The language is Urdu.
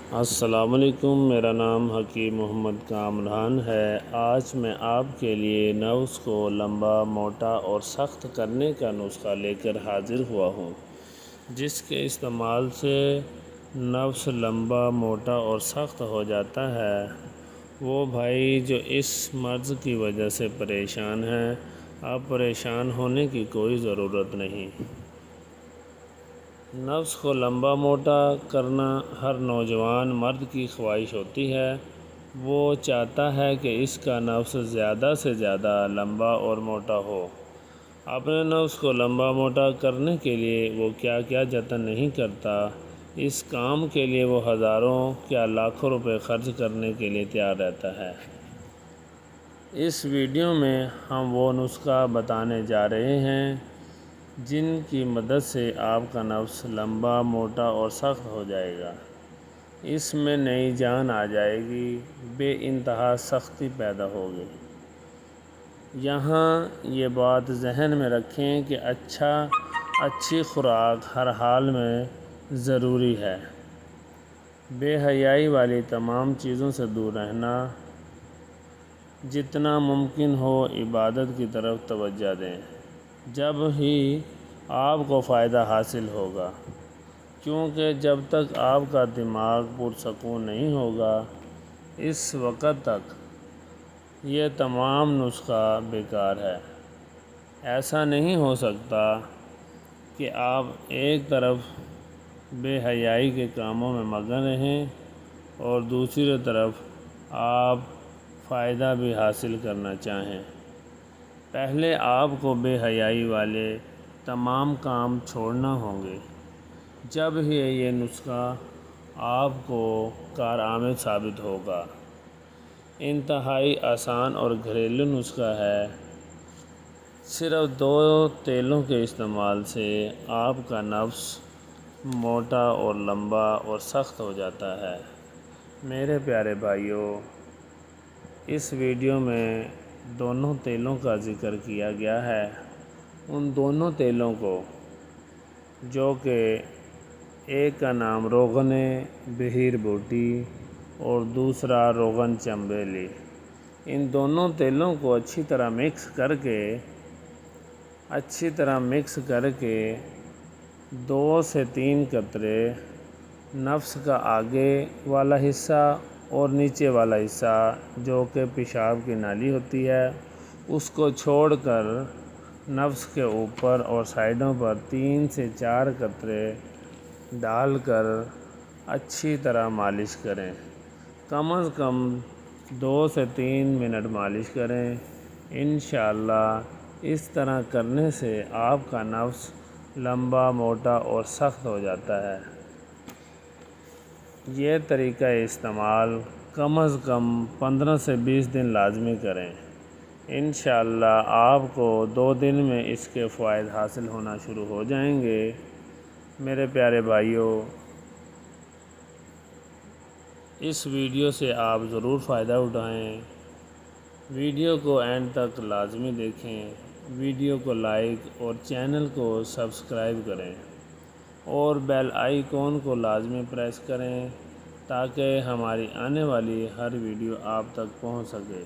السلام علیکم، میرا نام حکیم محمد کامران ہے۔ آج میں آپ کے لیے نفس کو لمبا، موٹا اور سخت کرنے کا نسخہ لے کر حاضر ہوا ہوں، جس کے استعمال سے نفس لمبا، موٹا اور سخت ہو جاتا ہے۔ وہ بھائی جو اس مرض کی وجہ سے پریشان ہیں، اب پریشان ہونے کی کوئی ضرورت نہیں۔ نفس کو لمبا موٹا کرنا ہر نوجوان مرد کی خواہش ہوتی ہے۔ وہ چاہتا ہے کہ اس کا نفس زیادہ سے زیادہ لمبا اور موٹا ہو۔ اپنے نفس کو لمبا موٹا کرنے کے لیے وہ کیا کیا جتن نہیں کرتا۔ اس کام کے لیے وہ ہزاروں کیا لاکھوں روپے خرچ کرنے کے لیے تیار رہتا ہے۔ اس ویڈیو میں ہم وہ نسخہ بتانے جا رہے ہیں جن کی مدد سے آپ کا نفس لمبا، موٹا اور سخت ہو جائے گا۔ اس میں نئی جان آ جائے گی، بے انتہا سختی پیدا ہوگی۔ یہاں یہ بات ذہن میں رکھیں کہ اچھی خوراک ہر حال میں ضروری ہے۔ بے حیائی والی تمام چیزوں سے دور رہنا۔ جتنا ممکن ہو عبادت کی طرف توجہ دیں، جب ہی آپ کو فائدہ حاصل ہوگا، کیونکہ جب تک آپ کا دماغ پرسکون نہیں ہوگا، اس وقت تک یہ تمام نسخہ بیکار ہے۔ ایسا نہیں ہو سکتا کہ آپ ایک طرف بے حیائی کے کاموں میں مگن رہیں اور دوسری طرف آپ فائدہ بھی حاصل کرنا چاہیں۔ پہلے آپ کو بے حیائی والے تمام کام چھوڑنا ہوں گے، جب ہی یہ نسخہ آپ کو کارآمد ثابت ہوگا۔ انتہائی آسان اور گھریلو نسخہ ہے۔ صرف 2 تیلوں کے استعمال سے آپ کا نفس موٹا اور لمبا اور سخت ہو جاتا ہے۔ میرے پیارے بھائیو، اس ویڈیو میں دونوں تیلوں کا ذکر کیا گیا ہے۔ ان دونوں تیلوں کو، جو کہ ایک کا نام روغن بحیر بوٹی اور دوسرا روغن چنبیلی، ان دونوں تیلوں کو اچھی طرح مکس کر کے 2 سے 3 قطرے نفس کا آگے والا حصہ اور نیچے والا حصہ، جو کہ پیشاب کی نالی ہوتی ہے، اس کو چھوڑ کر نفس کے اوپر اور سائیڈوں پر 3 سے 4 قطرے ڈال کر اچھی طرح مالش کریں۔ کم از کم 2 سے 3 منٹ مالش کریں۔ انشاءاللہ اس طرح کرنے سے آپ کا نفس لمبا، موٹا اور سخت ہو جاتا ہے۔ یہ طریقہ استعمال کم از کم 15 سے 20 دن لازمی کریں۔ انشاءاللہ آپ کو 2 دن میں اس کے فوائد حاصل ہونا شروع ہو جائیں گے۔ میرے پیارے بھائیوں، اس ویڈیو سے آپ ضرور فائدہ اٹھائیں۔ ویڈیو کو اینڈ تک لازمی دیکھیں۔ ویڈیو کو لائک اور چینل کو سبسکرائب کریں اور بیل آئیکن کو لازمی پریس کریں تاکہ ہماری آنے والی ہر ویڈیو آپ تک پہنچ سکے۔